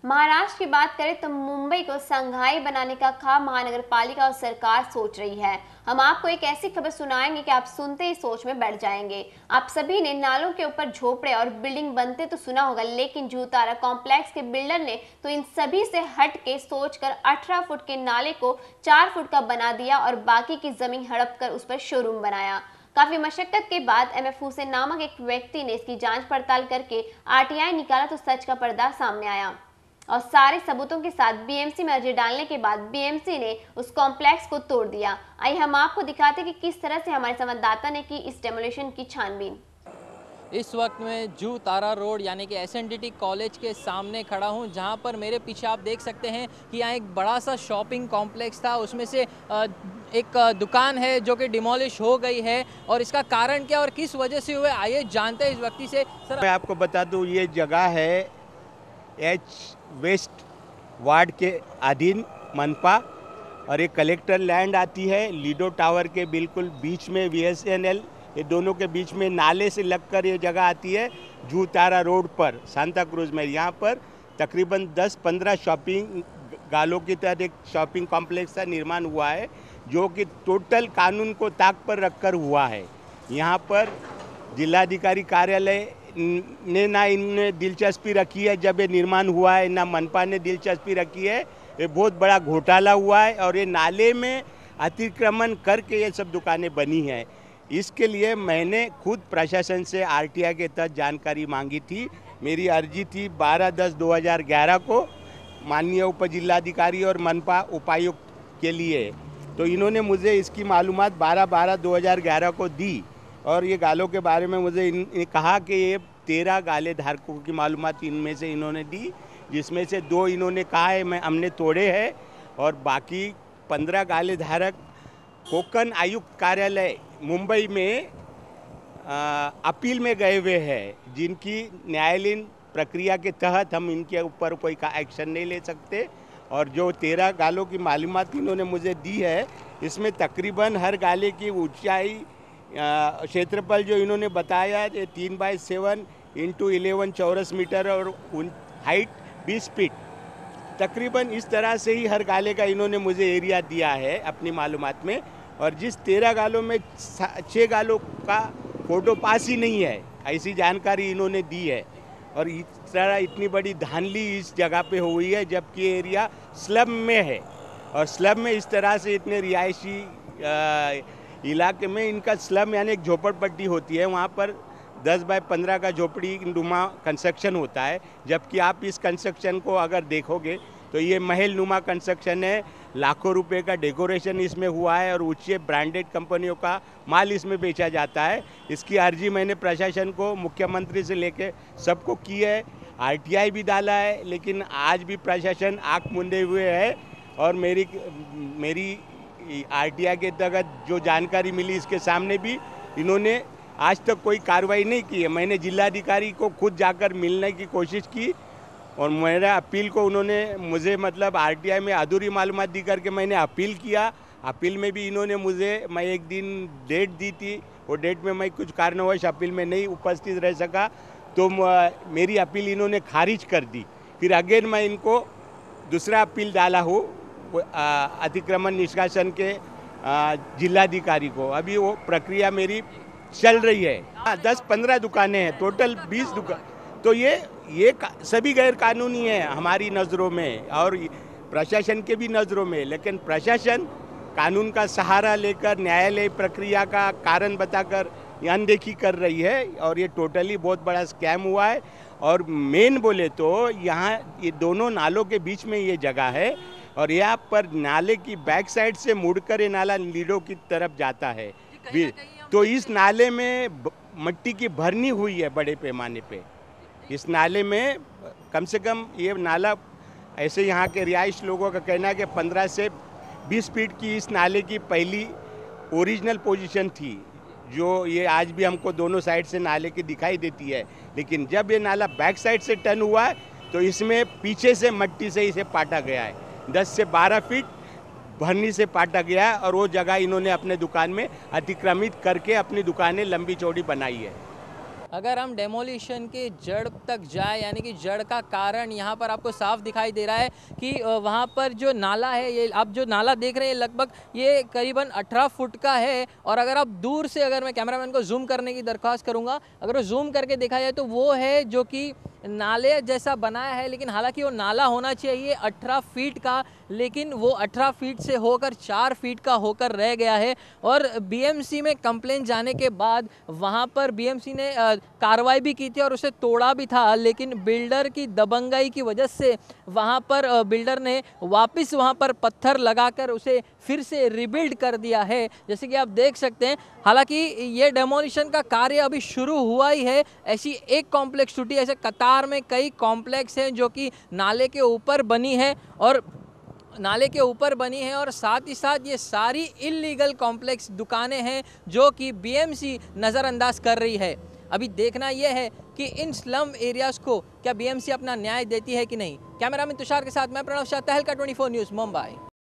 महाराष्ट्र की बात करें तो मुंबई को संघाई बनाने का ख्वाब महानगर पालिका और सरकार सोच रही है। हम आपको एक ऐसी खबर सुनाएंगे कि आप सुनते ही सोच में बैठ जाएंगे। आप सभी ने नालों के ऊपर झोपड़े और बिल्डिंग बनते तो सुना होगा, लेकिन जूतारा कॉम्प्लेक्स के बिल्डर ने तो इन सभी से हट के सोचकर 18 फुट के नाले को 4 फुट का बना दिया और बाकी की जमीन हड़प कर उस पर शोरूम बनाया। काफी मशक्कत के बाद एमएफ हुसैन नामक एक व्यक्ति ने इसकी जांच पड़ताल करके आरटीआई निकाला तो सच का पर्दा सामने आया और सारे सबूतों के साथ बीएमसी में अर्जी डालने के बाद बीएमसी ने उस कॉम्प्लेक्स को तोड़ दिया। आइए हम आपको दिखाते हैं कि किस तरह से हमारे संवाददाता ने की इस डेमोलिशन की छानबीन। इस वक्त मैं जू तारा रोड यानी कि एसएनडीटी कॉलेज के सामने खड़ा हूं, जहां पर मेरे पीछे आप देख सकते हैं कि यहाँ एक बड़ा सा शॉपिंग कॉम्प्लेक्स था। उसमें से एक दुकान है जो कि डिमोलिश हो गई है और इसका कारण क्या और किस वजह से हुए, आइए जानते हैं इस व्यक्ति से। सर, मैं आपको बता दूं, ये जगह है एच वेस्ट वार्ड के अधीन मनपा और एक कलेक्टर लैंड आती है लीडो टावर के बिल्कुल बीच में, वीएसएनएल ये दोनों के बीच में नाले से लगकर ये जगह आती है जू तारा रोड पर सांता क्रूज में। यहाँ पर तकरीबन 10-15 शॉपिंग गालों की तरह एक शॉपिंग कॉम्प्लेक्स का निर्माण हुआ है जो कि टोटल कानून को ताक पर रखकर हुआ है। यहाँ पर जिलाधिकारी कार्यालय ने ना इनने दिलचस्पी रखी है जब ये निर्माण हुआ है, ना मनपा ने दिलचस्पी रखी है। ये बहुत बड़ा घोटाला हुआ है और ये नाले में अतिक्रमण करके ये सब दुकानें बनी हैं। इसके लिए मैंने खुद प्रशासन से आरटीआई के तहत जानकारी मांगी थी। मेरी अर्जी थी 12/10/2011 को माननीय उप जिलाधिकारी और मनपा उपायुक्त के लिए, तो इन्होंने मुझे इसकी मालूमात 12/12/2011 को दी और ये गालों के बारे में मुझे इन्होंने कहा कि ये 13 गाले धारकों की मालूमात इनमें से इन्होंने दी, जिसमें से 2 इन्होंने कहा है हमने तोड़े हैं और बाकी 15 गाले धारक कोंकण आयुक्त कार्यालय मुंबई में अपील में गए हुए हैं, जिनकी न्यायालयीन प्रक्रिया के तहत हम इनके ऊपर कोई का एक्शन नहीं ले सकते। और जो 13 गालों की मालूमात इन्होंने मुझे दी है, इसमें तकरीबन हर गाले की ऊंचाई क्षेत्रफल जो इन्होंने बताया 3/7 × 11 चौरस मीटर और हाइट 20 फीट, तकरीबन इस तरह से ही हर गाले का इन्होंने मुझे एरिया दिया है अपनी मालूमात में। और जिस 13 गालों में 6 गालों का फोटो पास ही नहीं है, ऐसी जानकारी इन्होंने दी है। और इस तरह इतनी बड़ी धांधली इस जगह पे हुई है जबकि एरिया स्लम में है और स्लम में इस तरह से इतने रिहायशी इलाके में इनका स्लम यानी एक झोपड़पट्टी होती है, वहाँ पर 10/15 का झोपड़ी नुमा कंस्ट्रक्शन होता है। जबकि आप इस कंस्ट्रक्शन को अगर देखोगे तो ये महल नुमा कंस्ट्रक्शन है, लाखों रुपए का डेकोरेशन इसमें हुआ है और ऊंचे ब्रांडेड कंपनियों का माल इसमें बेचा जाता है। इसकी अर्जी मैंने प्रशासन को, मुख्यमंत्री से लेके सबको की है, आरटीआई भी डाला है, लेकिन आज भी प्रशासन आंख मूंदे हुए है। और मेरी आरटीआई के तहत जो जानकारी मिली इसके सामने भी इन्होंने आज तक कोई कार्रवाई नहीं की है। मैंने जिलाधिकारी को खुद जाकर मिलने की कोशिश की और मेरा अपील को उन्होंने मुझे आरटीआई में अधूरी मालूमात दी करके मैंने अपील किया। अपील में भी इन्होंने मैं एक दिन डेट दी थी, वो डेट में मैं कुछ कारणवश अपील में नहीं उपस्थित रह सका, तो मेरी अपील इन्होंने खारिज कर दी। फिर अगेन मैं इनको दूसरा अपील डाला हूँ अतिक्रमण निष्कासन के जिलाधिकारी को। अभी वो प्रक्रिया मेरी चल रही है। 10-15 दुकानें हैं, टोटल 20 दुकान, तो ये सभी गैर कानूनी है हमारी नज़रों में और प्रशासन के भी नज़रों में। लेकिन प्रशासन कानून का सहारा लेकर न्यायालय प्रक्रिया का कारण बताकर अनदेखी कर रही है और ये टोटली बहुत बड़ा स्कैम हुआ है। और मेन बोले तो यहाँ ये दोनों नालों के बीच में ये जगह है और यहाँ पर नाले की बैक साइड से मुड़कर ये नाला लीडो की तरफ जाता है। तो इस नाले में मिट्टी की भरनी हुई है बड़े पैमाने पे। इस नाले में कम से कम ये नाला, ऐसे यहाँ के रिहाइश लोगों का कहना है कि 15 से 20 फीट की इस नाले की पहली ओरिजिनल पोजीशन थी, जो ये आज भी हमको दोनों साइड से नाले की दिखाई देती है। लेकिन जब ये नाला बैक साइड से टर्न हुआ है तो इसमें पीछे से मिट्टी से इसे पाटा गया है, 10 से 12 फीट भरनी से पाटा गया है और वो जगह इन्होंने अपने दुकान में अतिक्रमित करके अपनी दुकानें लंबी चौड़ी बनाई है। अगर हम डेमोलिशन के जड़ तक जाए, यानी कि जड़ का कारण यहाँ पर आपको साफ दिखाई दे रहा है कि वहाँ पर जो नाला है, ये आप जो नाला देख रहे हैं लगभग ये करीबन 18 फुट का है। और अगर आप दूर से, अगर मैं कैमरामैन को जूम करने की दरख्वास्त करूँगा, अगर वो जूम करके देखा जाए तो वो है जो कि नाले जैसा बनाया है, लेकिन हालांकि वो नाला होना चाहिए 18 फीट का, लेकिन वो 18 फीट से होकर 4 फीट का होकर रह गया है। और बीएमसी में कंप्लेंट जाने के बाद वहाँ पर बीएमसी ने कार्रवाई भी की थी और उसे तोड़ा भी था, लेकिन बिल्डर की दबंगाई की वजह से वहाँ पर बिल्डर ने वापस वहाँ पर पत्थर लगाकर उसे फिर से रिबिल्ड कर दिया है, जैसे कि आप देख सकते हैं। हालांकि ये डेमोलिशन का कार्य अभी शुरू हुआ ही है। ऐसी एक कॉम्प्लेक्स टूटी, ऐसे कतार में कई कॉम्प्लेक्स हैं जो कि नाले के ऊपर बनी है और साथ ही साथ ये सारी इल्लीगल कॉम्प्लेक्स दुकानें हैं जो कि बीएमसी नज़रअंदाज कर रही है। अभी देखना यह है कि इन स्लम एरियाज़ को क्या बीएमसी अपना न्याय देती है कि नहीं। कैमरामैन तुषार के साथ मैं प्रणव शाह, तहलका 24 न्यूज़, मुंबई।